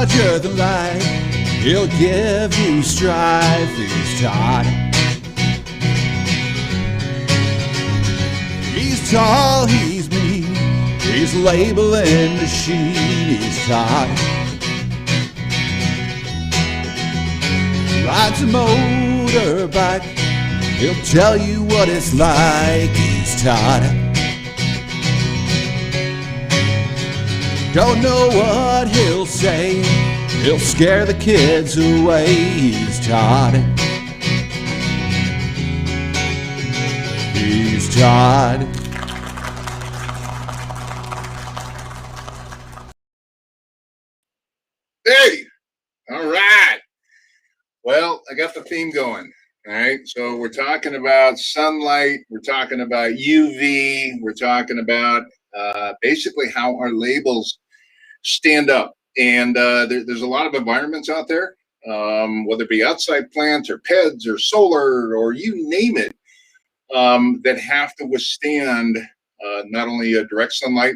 larger than life. He'll give you strife. He's Todd. He's tall, he's mean. He's labeling machine. He's Todd. Rides a motorbike. He'll tell you what it's like. He's Todd. Don't know what he'll say. He'll scare the kids away. He's Todd. He's Todd. Hey, all right. Well, I got the theme going. All right. So we're talking about sunlight. We're talking about UV. We're talking about basically how our labels stand up. And there's a lot of environments out there, whether it be outside plants or PEDs or solar or you name it, that have to withstand not only direct sunlight,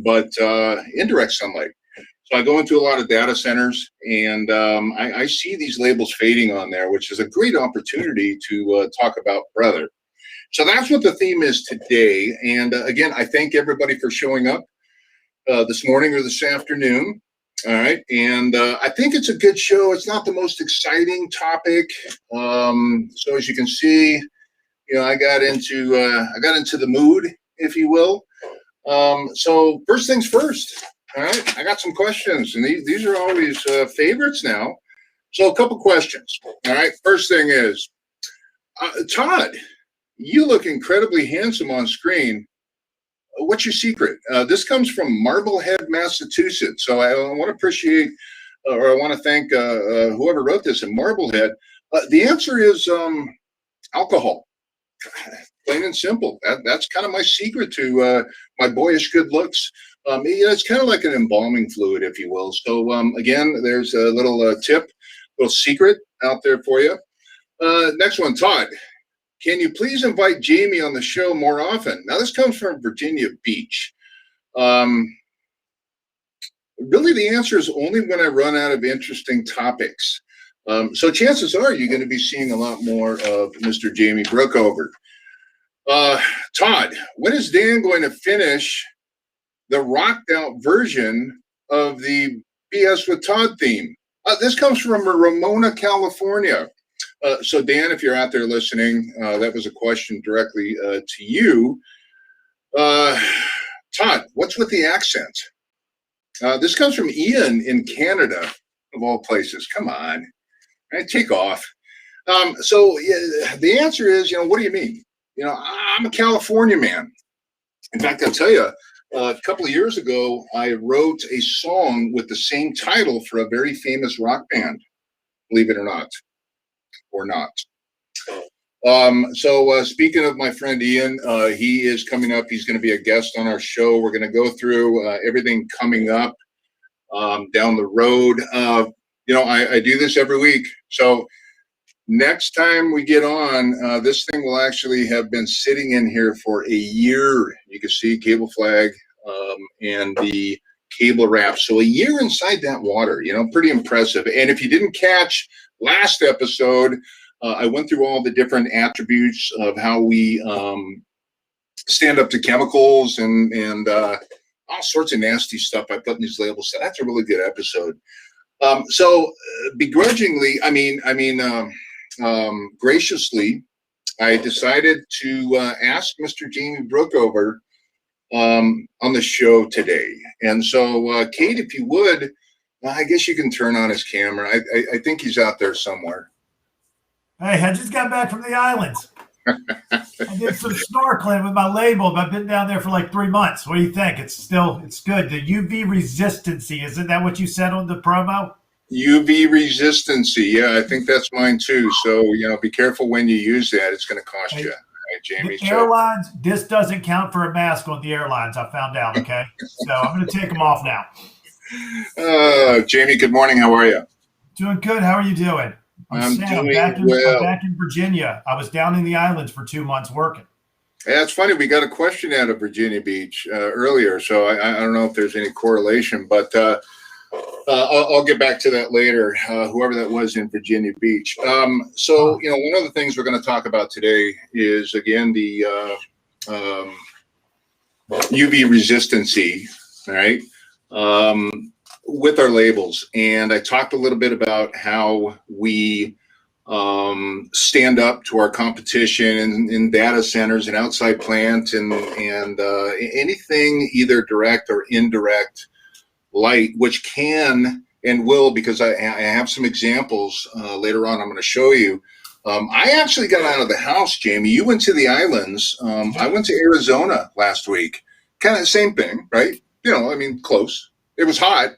but indirect sunlight. So I go into a lot of data centers and I see these labels fading on there, which is a great opportunity to talk about weather. So that's what the theme is today. And again, I thank everybody for showing up this morning or this afternoon. All right. And I think it's a good show. It's not the most exciting topic. So as you can see, you know, I got into the mood, if you will. So first things first. All right. I got some questions, and these are always favorites now. So a couple questions. All right. First thing is, Todd, you look incredibly handsome on screen. What's your secret? This comes from Marblehead, Massachusetts. So I want to appreciate, or I want to thank whoever wrote this in Marblehead. The answer is alcohol. Plain and simple. That's kind of my secret to my boyish good looks. You know, it's kind of like an embalming fluid, if you will. So again, there's a little tip, little secret out there for you. Next one, Todd. Can you please invite Jamie on the show more often? Now, this comes from Virginia Beach. Really, the answer is only when I run out of interesting topics. So chances are you're going to be seeing a lot more of Mr. Jamie Brookover. Todd, when is Dan going to finish the rocked out version of the BS with Todd theme? This comes from Ramona, California. So Dan, if you're out there listening, that was a question directly to you. Todd, what's with the accent? This comes from Ian in Canada, of all places. Come on, right, take off. So the answer is, you know, what do you mean? You know, I'm a California man. In fact, I'll tell you, a couple of years ago, I wrote a song with the same title for a very famous rock band, believe it or not. Or not. So speaking of my friend Ian, he is coming up. He's going to be a guest on our show. We're going to go through everything coming up down the road. You know, I do this every week. So next time we get on, this thing will actually have been sitting in here for a year. You can see cable flag and the cable wrap. So a year inside that water, you know, pretty impressive. And if you didn't catch last episode, I went through all the different attributes of how we stand up to chemicals and all sorts of nasty stuff I put in these labels. So that's a really good episode. So begrudgingly, graciously, I decided to ask Mr. Jamie Brookover on the show today. And so, Kate, if you would, I guess you can turn on his camera. I think he's out there somewhere. Hey, I just got back from the islands. I did some snorkeling with my label. I've been down there for like 3 months. What do you think? It's good. The UV resistancy, isn't that what you said on the promo? UV resistancy. Yeah, I think that's mine too. So, you know, be careful when you use that. It's going to cost you. Right, Jamie. The airlines, this doesn't count for a mask on the airlines. I found out. Okay. So I'm going to take them off now. Jamie, good morning. How are you? Doing good. How are you doing? I'm Sam, doing I'm well. back in Virginia. I was down in the islands for 2 months working. Yeah, it's funny. We got a question out of Virginia Beach earlier, so I don't know if there's any correlation. But I'll get back to that later, whoever that was in Virginia Beach. So, you know, one of the things we're going to talk about today is, again, the UV resistancy, all right, with our labels. And I talked a little bit about how we stand up to our competition in data centers and outside plants and anything either direct or indirect light, which can and will, because I have some examples later on I'm going to show you. I actually got out of the house, Jamie. You went to the islands. I went to Arizona last week. Kind of the same thing, right? You know, I mean, close. It was hot,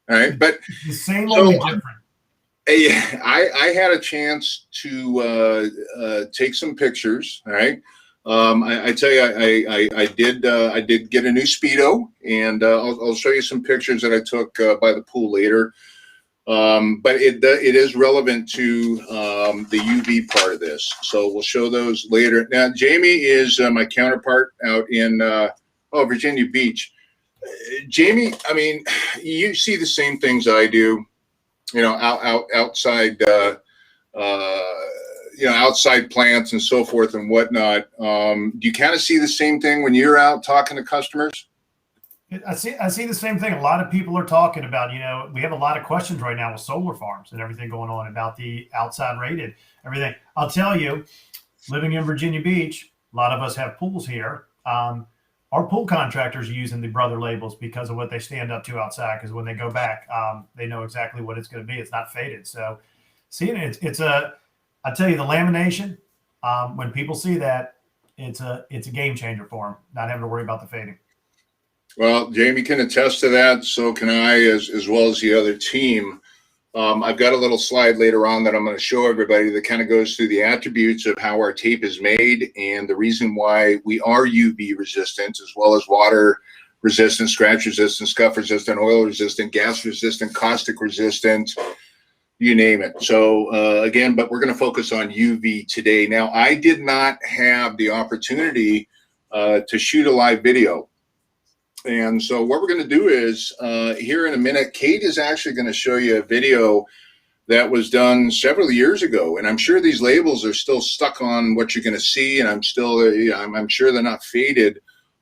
all right? But the same, so, only different. I had a chance to take some pictures, all right? I tell you, I did get a new Speedo, and I'll show you some pictures that I took by the pool later. But it is relevant to the UV part of this, so we'll show those later. Now, Jamie is my counterpart out in Virginia Beach. Jamie, I mean, you see the same things I do, you know, outside. You know, outside plants and so forth and whatnot. Do you kind of see the same thing when you're out talking to customers? I see the same thing. A lot of people are talking about, you know, we have a lot of questions right now with solar farms and everything going on about the outside rated everything. I'll tell you, living in Virginia Beach, a lot of us have pools here. Our pool contractors are using the brother labels because of what they stand up to outside. Because when they go back, they know exactly what it's going to be. It's not faded. So seeing it, I tell you, the lamination, when people see that, it's a game changer for them, not having to worry about the fading. Well, Jamie can attest to that. So can I, as well as the other team. I've got a little slide later on that I'm going to show everybody that kind of goes through the attributes of how our tape is made and the reason why we are UV resistant, as well as water resistant, scratch resistant, scuff resistant, oil resistant, gas resistant, caustic resistant, you name it. So again, but we're going to focus on UV today. Now, I did not have the opportunity to shoot a live video. And so what we're going to do is here in a minute, Kate is actually going to show you a video that was done several years ago. And I'm sure these labels are still stuck on what you're going to see. And I'm sure they're not faded.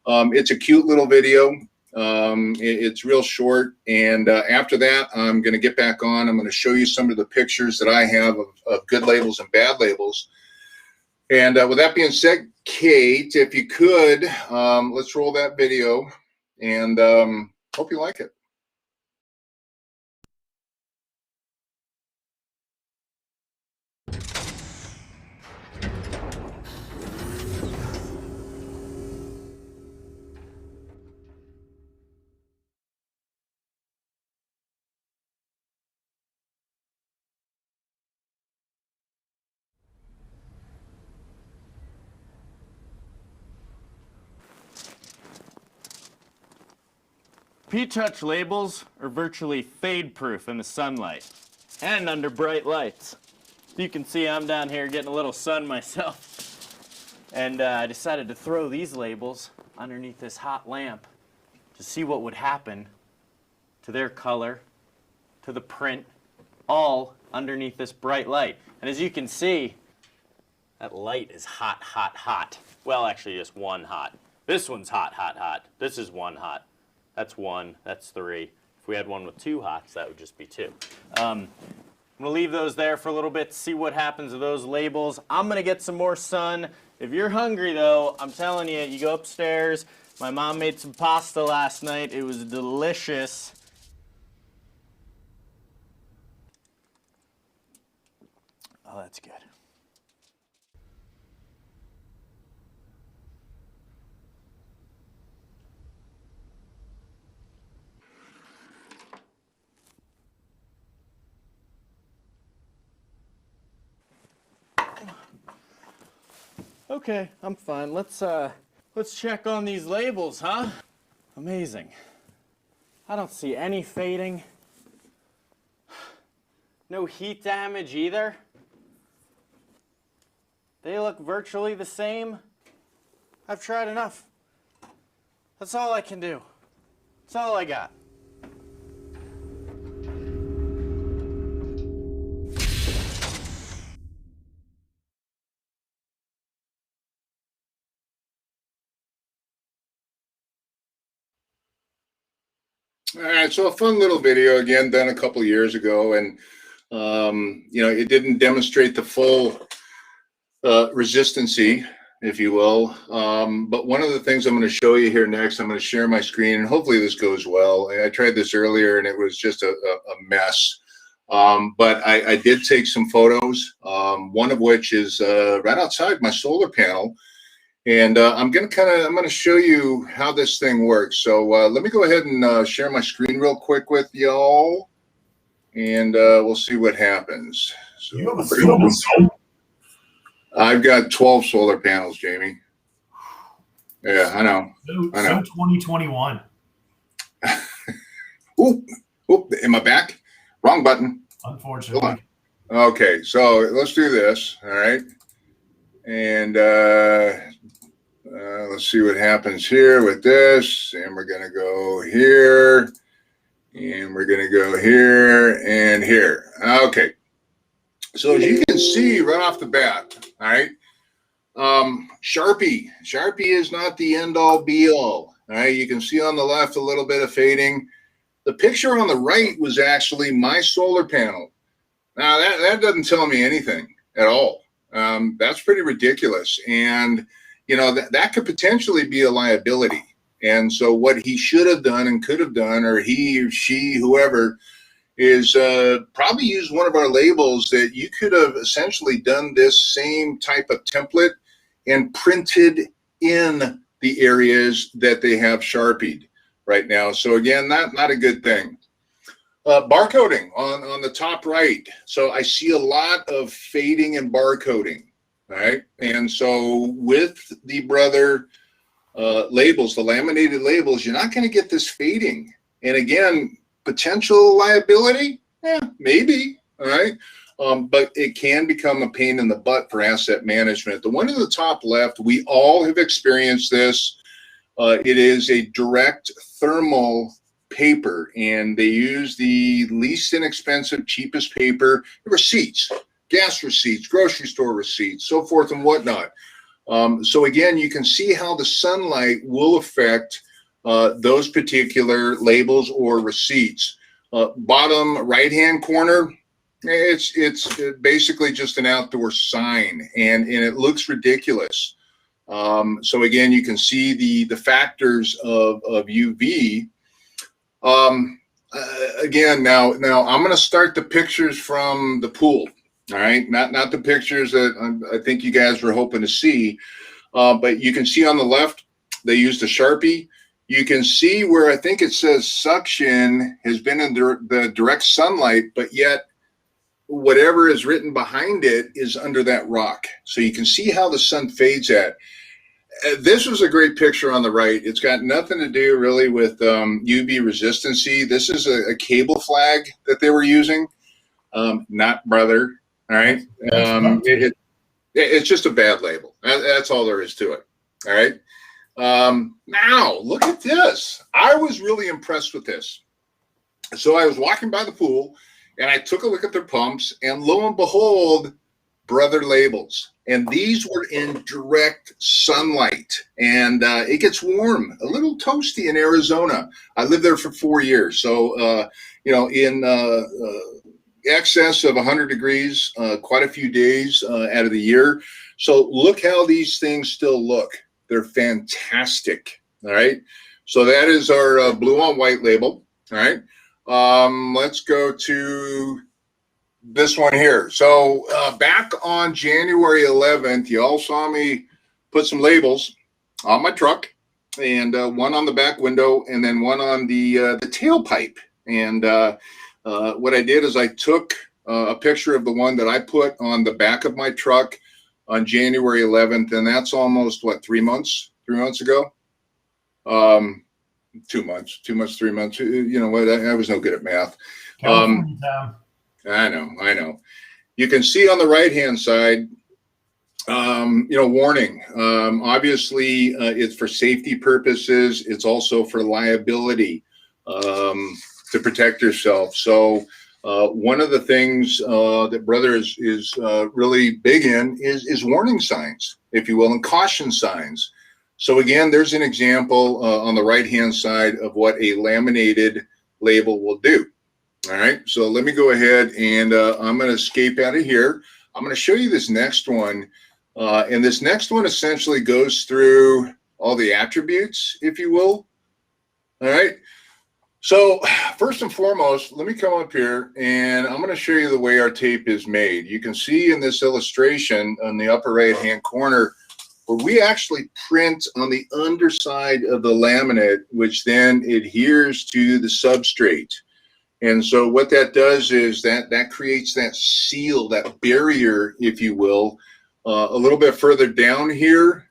It's a cute little video. It's real short. And after that, I'm going to get back on. I'm going to show you some of the pictures that I have of good labels and bad labels. And with that being said, Kate, if you could, let's roll that video. And hope you like it. P-Touch labels are virtually fade-proof in the sunlight and under bright lights. You can see I'm down here getting a little sun myself. And I decided to throw these labels underneath this hot lamp to see what would happen to their color, to the print, all underneath this bright light. And as you can see, that light is hot, hot, hot. Well, actually just one hot. This one's hot, hot, hot. This is one hot. That's one, that's three. If we had one with two hots, that would just be two. I'm gonna leave those there for a little bit to see what happens to those labels. I'm gonna get some more sun. If you're hungry though, I'm telling you, you go upstairs. My mom made some pasta last night. It was delicious. Oh, that's good. Okay, I'm fine. Let's check on these labels, huh? Amazing. I don't see any fading. No heat damage either. They look virtually the same. I've tried enough. That's all I can do. That's all I got. All right, so a fun little video again done a couple years ago, and it didn't demonstrate the full resistancy, if you will. But one of the things I'm going to show you here next, I'm going to share my screen, and hopefully this goes well. I tried this earlier, and it was just a mess. But I did take some photos, one of which is right outside my solar panel. And I'm going to show you how this thing works. So let me go ahead and share my screen real quick with y'all, and we'll see what happens. So, You have a solar. I've got 12 solar panels, Jamie. Yeah, I know. I know. 2021. Oop, am I back? Wrong button. Unfortunately. Okay, so let's do this. All right. And let's see what happens here with this. And we're going to go here. And we're going to go here and here. Okay. So as you can see right off the bat, all right, Sharpie is not the end all be all. All right. You can see on the left a little bit of fading. The picture on the right was actually my solar panel. Now that doesn't tell me anything at all. That's pretty ridiculous. And, that could potentially be a liability. And so what he should have done and could have done, or he or she, whoever, is probably use one of our labels that you could have essentially done this same type of template and printed in the areas that they have Sharpied right now. So again, not a good thing. Barcoding on the top right. So I see a lot of fading and barcoding. All right. And so with the Brother labels, the laminated labels, you're not going to get this fading. And again, potential liability? Yeah, maybe. All right. But it can become a pain in the butt for asset management. The one in the top left, we all have experienced this. It is a direct thermal paper, and they use the least inexpensive, cheapest paper, receipts, gas receipts, grocery store receipts, so forth and whatnot. So again, you can see how the sunlight will affect those particular labels or receipts. Bottom right-hand corner, it's basically just an outdoor sign, and it looks ridiculous. So again, you can see the factors of UV. Again, now I'm going to start the pictures from the pool. All right, not the pictures that I think you guys were hoping to see, but you can see on the left they used a Sharpie. You can see where I think it says suction has been in the direct sunlight, but yet whatever is written behind it is under that rock. So you can see how the sun fades at. This was a great picture on the right. It's got nothing to do really with UV resistancy. This is a cable flag that they were using, not Brother. All right. It's just a bad label. That's all there is to it. All right. Now look at this. I was really impressed with this. So I was walking by the pool and I took a look at their pumps, and lo and behold, Brother labels. And these were in direct sunlight, and it gets warm, a little toasty in Arizona. I lived there for 4 years. So, in excess of 100 degrees, quite a few days out of the year. So look how these things still look. They're fantastic. All right. So that is our blue on white label. All right. Let's go to this one here. So back on January 11th, you all saw me put some labels on my truck, and one on the back window and then one on the tailpipe. And what I did is I took a picture of the one that I put on the back of my truck on January 11th, and that's almost, 3 months ago? 2 months, 3 months. You know what? I was no good at math. I know. You can see on the right-hand side, warning. Obviously, it's for safety purposes. It's also for liability, to protect yourself. So one of the things that Brother is really big in is warning signs, if you will, and caution signs. So again, there's an example on the right-hand side of what a laminated label will do. All right, so let me go ahead and I'm going to escape out of here. I'm going to show you this next one. And this next one essentially goes through all the attributes, if you will. All right. So first and foremost, let me come up here and I'm going to show you the way our tape is made. You can see in this illustration on the upper right-hand corner where we actually print on the underside of the laminate, which then adheres to the substrate. And so what that does is that creates that seal, that barrier, if you will. A little bit further down here,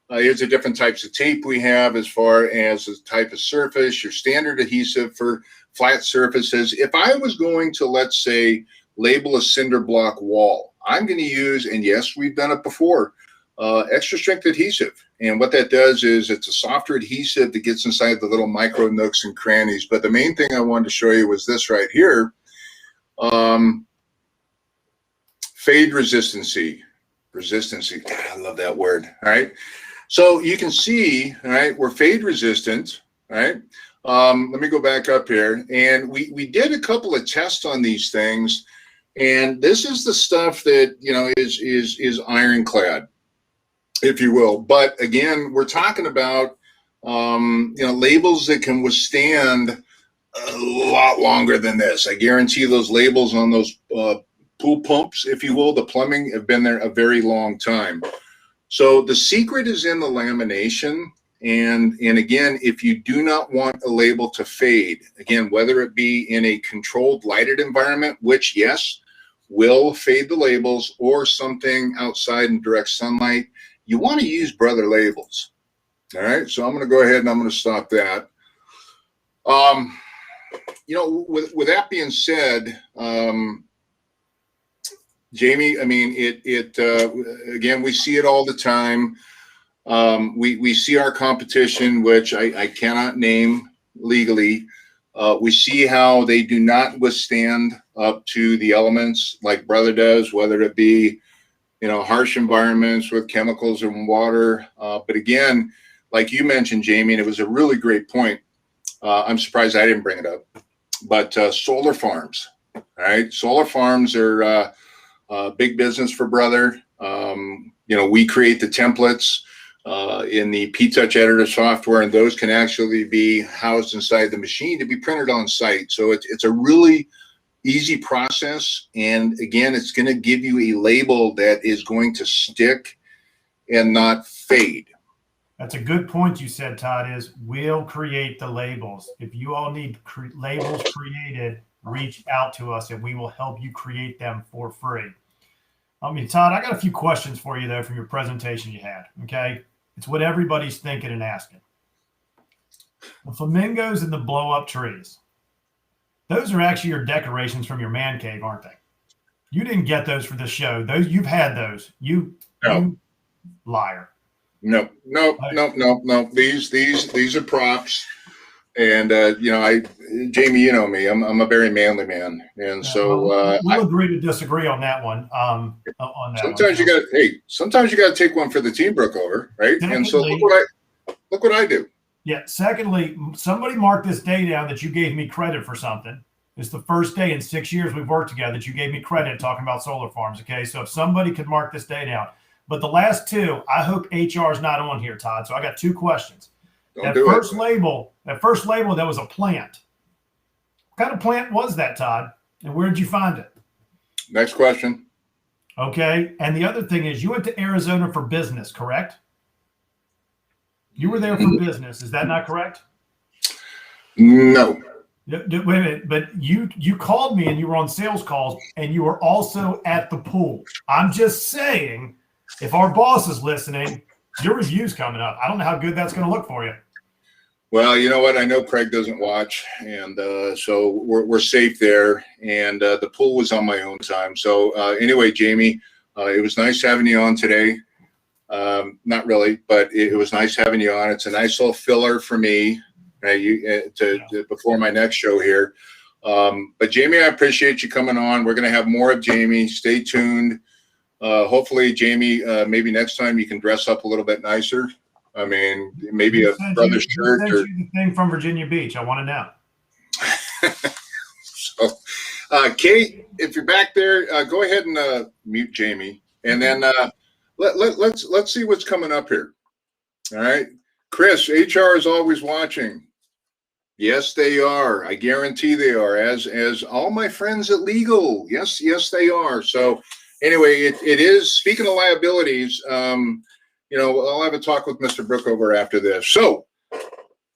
here's the different types of tape we have as far as the type of surface, your standard adhesive for flat surfaces. If I was going to, let's say, label a cinder block wall, I'm going to use, and yes, we've done it before, extra strength adhesive. And what that does is it's a softer adhesive that gets inside the little micro nooks and crannies. But the main thing I wanted to show you was this right here. Fade resistancy. Resistancy. God, I love that word. All right. So you can see, all right, we're fade resistant. All right. Let me go back up here. And we did a couple of tests on these things. And this is the stuff that, you know, is ironclad, if you will. But again, we're talking about, you know, labels that can withstand a lot longer than this. I guarantee those labels on those pool pumps, if you will, the plumbing, have been there a very long time. So the secret is in the lamination. And again, if you do not want a label to fade, again, whether it be in a controlled lighted environment, which yes, will fade the labels, or something outside in direct sunlight, you want to use Brother labels. All right, so I'm going to go ahead and I'm going to stop that. You know, with that being said, Jamie, I mean, again, we see it all the time. We see our competition, which I cannot name legally. We see how they do not withstand up to the elements like Brother does, whether it be, you know, harsh environments with chemicals and water. But again, like you mentioned, Jamie, and it was a really great point. I'm surprised I didn't bring it up. But solar farms, all right? Solar farms are big business for Brother. You know, we create the templates in the P-Touch editor software, and those can actually be housed inside the machine to be printed on site. So it's a really easy process. And again, it's going to give you a label that is going to stick and not fade. That's a good point you said, Todd, is we'll create the labels. If you all need labels created, reach out to us and we will help you create them for free. I mean, Todd, I got a few questions for you, though, from your presentation you had, okay? It's what everybody's thinking and asking. The flamingos and the blow-up trees, those are actually your decorations from your man cave, aren't they? You didn't get those for the show. Those, you've had those. You liar. No. These are props. And you know, Jamie, you know me. I'm a very manly man, and so we'll agree to disagree on that one. Sometimes you got to take one for the team, Brookover, right? Secondly, and so look what I do. Yeah. Secondly, somebody marked this day down that you gave me credit for something. It's the first day in 6 years we've worked together that you gave me credit talking about solar farms. Okay, so if somebody could mark this day down, but the last two, I hope HR is not on here, Todd. So I got two questions. That first label that was a plant. What kind of plant was that, Todd? And where did you find it? Next question. Okay. And the other thing is you went to Arizona for business, correct? You were there for business. Is that not correct? No. Wait a minute. But you called me and you were on sales calls and you were also at the pool. I'm just saying, if our boss is listening, your review's coming up. I don't know how good that's going to look for you. Well, you know what? I know Craig doesn't watch, and so we're safe there. And the pool was on my own time. So anyway, Jamie, it was nice having you on today. Not really, but it was nice having you on. It's a nice little filler for me before my next show here. But Jamie, I appreciate you coming on. We're going to have more of Jamie. Stay tuned. Hopefully, Jamie, maybe next time you can dress up a little bit nicer. I mean, maybe a brother shirt. Or the thing from Virginia Beach. I want to know. So, Kate, if you're back there, go ahead and mute Jamie, and then let's see what's coming up here. All right, Chris, HR is always watching. Yes, they are. I guarantee they are. As all my friends at legal. Yes, they are. So anyway, it is. Speaking of liabilities, I'll have a talk with Mr. Brookover after this. So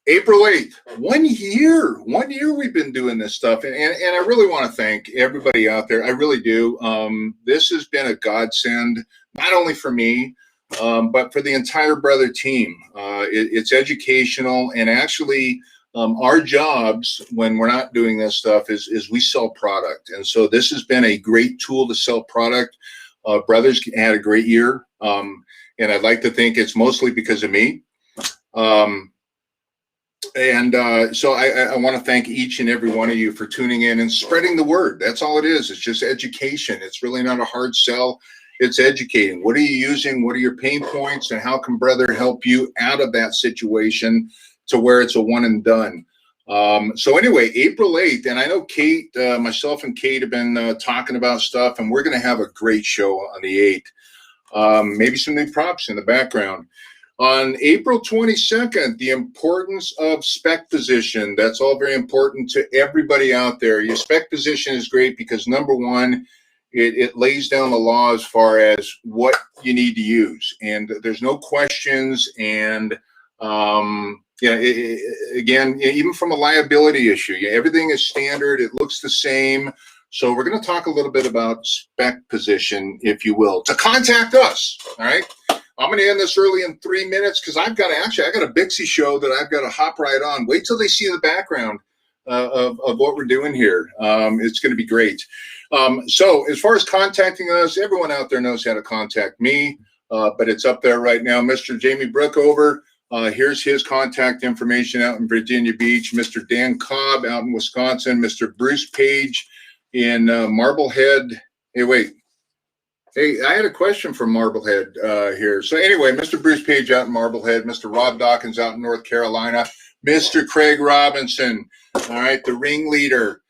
April 8th, 1 year we've been doing this stuff. And I really want to thank everybody out there. I really do. This has been a godsend, not only for me, but for the entire Brother team. It's educational, and actually our jobs when we're not doing this stuff is we sell product. And so this has been a great tool to sell product. Brothers had a great year. And I'd like to think it's mostly because of me. So I want to thank each and every one of you for tuning in and spreading the word. That's all it is. It's just education. It's really not a hard sell. It's educating. What are you using? What are your pain points? And how can Brother help you out of that situation to where it's a one and done? So anyway, April 8th, and I know Kate, myself and Kate have been talking about stuff, and we're going to have a great show on the 8th. Maybe some new props in the background. On April 22nd, the importance of spec position. That's all very important to everybody out there. Your spec position is great because, number one, it lays down the law as far as what you need to use. And there's no questions. And, again, even from a liability issue, everything is standard. It looks the same. So we're going to talk a little bit about spec position, if you will, to contact us. All right. I'm going to end this early in 3 minutes because I got a Bixie show that I've got to hop right on. Wait till they see the background of what we're doing here. It's going to be great. So as far as contacting us, everyone out there knows how to contact me, but it's up there right now. Mr. Jamie Brookover, here's his contact information out in Virginia Beach. Mr. Dan Cobb out in Wisconsin. Mr. Bruce Page in Marblehead. Hey, I had a question from Marblehead here. So anyway, Mr. Bruce Page out in Marblehead, Mr. Rob Dawkins out in North Carolina, Mr. Craig Robinson, all right, the ringleader,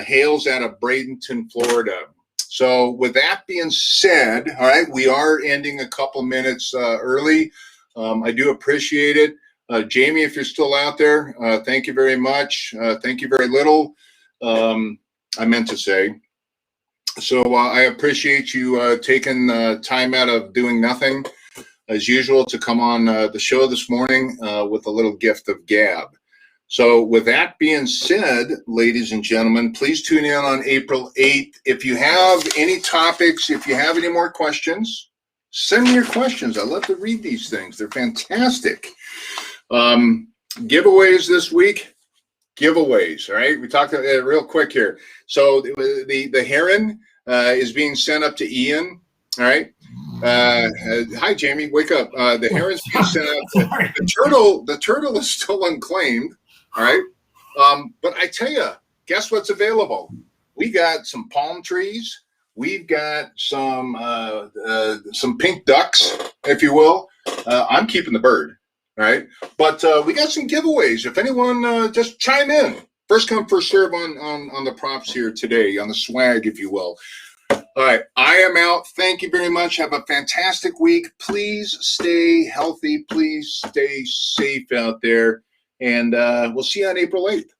hails out of Bradenton, Florida. So with that being said, all right, we are ending a couple minutes early. I do appreciate it. Jamie, if you're still out there, thank you very much. Thank you very little, I meant to say. So I appreciate you taking time out of doing nothing, as usual, to come on the show this morning with a little gift of gab. So with that being said, ladies and gentlemen, please tune in on April 8th. If you have any topics, if you have any more questions, send me your questions. I love to read these things. They're fantastic. Giveaways this week. Giveaways, all right? We talked real quick here. So the heron is being sent up to Ian, all right? Hi, Jamie, wake up. The heron's being sent up. The turtle is still unclaimed, all right? But I tell you, guess what's available? We got some palm trees. We've got some pink ducks, if you will. I'm keeping the bird. All right, but we got some giveaways. If anyone just chime in, first come, first serve on the props here today, on the swag, if you will. All right, I am out. Thank you very much. Have a fantastic week. Please stay healthy. Please stay safe out there, and we'll see you on April 8th.